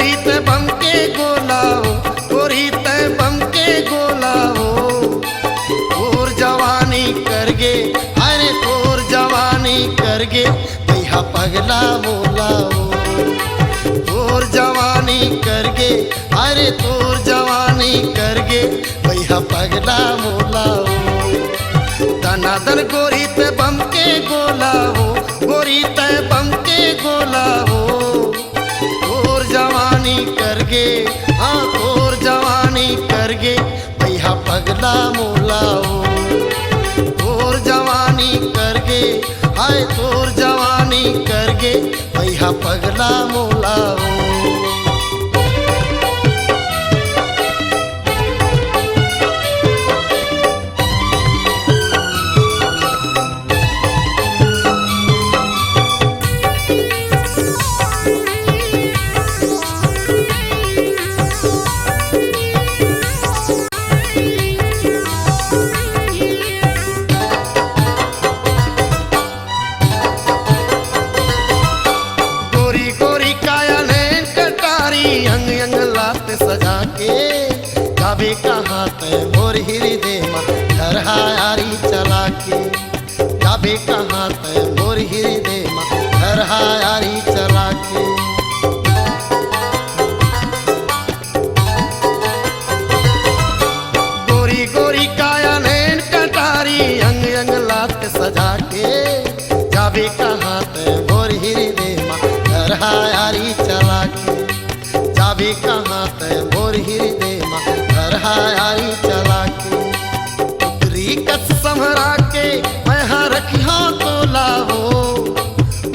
गोरी ते बम के गोला हो, गोरी ते बम के गोला हो। और जवानी करगे, अरे और जवानी करगे भैया पगला मोला हो। और जवानी करगे, अरे तोर जवानी करगे भैया पगला मोला हो। दनादन गोरी ते बम के गोला हो, गोरी ते बम के गोला हो। और जवानी करगे, हाँ और जवानी करगे भैया पगला मोला हो। और जवानी करगे, हाय तोर जवानी करगे भैया पगला मोला हो। सजा के जाबे कहाँ ते मोर हृदय में घर हारी चला के। जाबे कहाँ ते मोर हृदय में घर हारी चला के। गोरी गोरी काया नैन कटारी अंग अंग लात सजा के। जाबे कहाँ ते मोर हृदय में घर हारी चला के। जाबे कहाँ ते मोर हृदय में घर हारी चला के। पुतरी कस संभरा के मैं हाँ रखिया तोला हो।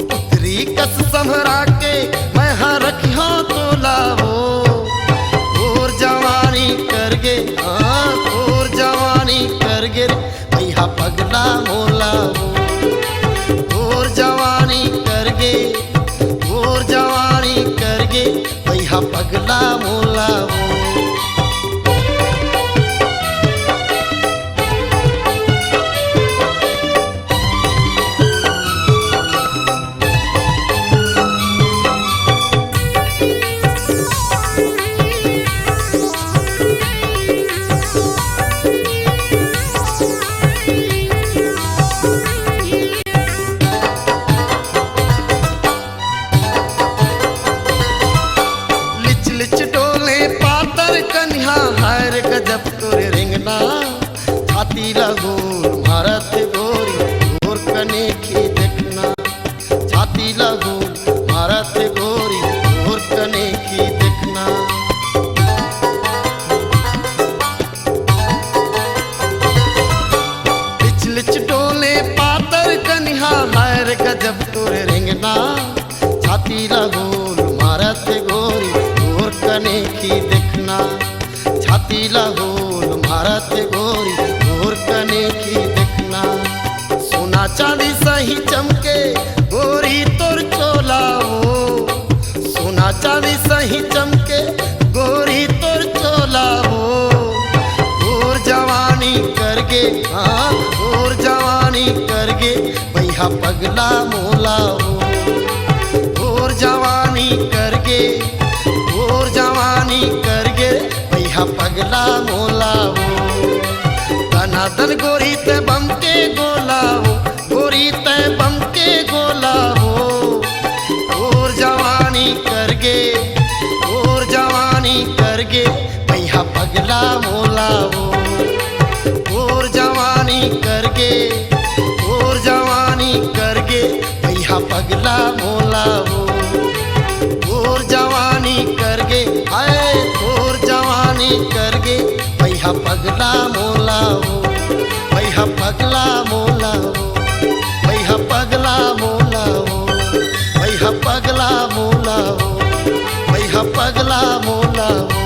पुतरी कस संभरा के मैं हाँ रखिया तोला हो। और जवानी करगे, हाँ और जवानी करगे भैया पगला मोला हो। और जवानी करगे, और जवानी करगे भैया पगला मोला हो। हायर गजब तोरे रिंगना छाती लगोर भारत गोरी गोर कने की देखना। छाती लगोर भारत गोरी गोर कने की देखना। लिच लिच डोले पातर कन्हा हायर गजब तोरे रिंगना। छाती लगोर भारत गोरी गोर कने की देखना। छाती लगोल भारत गोरी गोर कने की देखना। सोना चांदी सही चमके गोरी तोर चोला हो। सोना चांदी सही चमके गोरी तोर चोला हो। और जवानी करगे, हाँ और जवानी करगे भैया पगला मोला हो। और जवानी करगे, और जवानी करगे भैया पगला मोला हो। दनादन गोरी ते बम के गोला हो, गोरी ते बम के गोला हो। और जवानी करगे, और जवानी करगे भैया पगला मोला हो। और जवानी करगे, और जवानी करगे भैया पगला मोला हो। और जवानी करगे, आए और जवानी करगे भैया पगला मोला हो। भैया पगला मोला हो, भैया पगला मोला हो। भैया पगला मोला हो, भैया पगला मोला हो।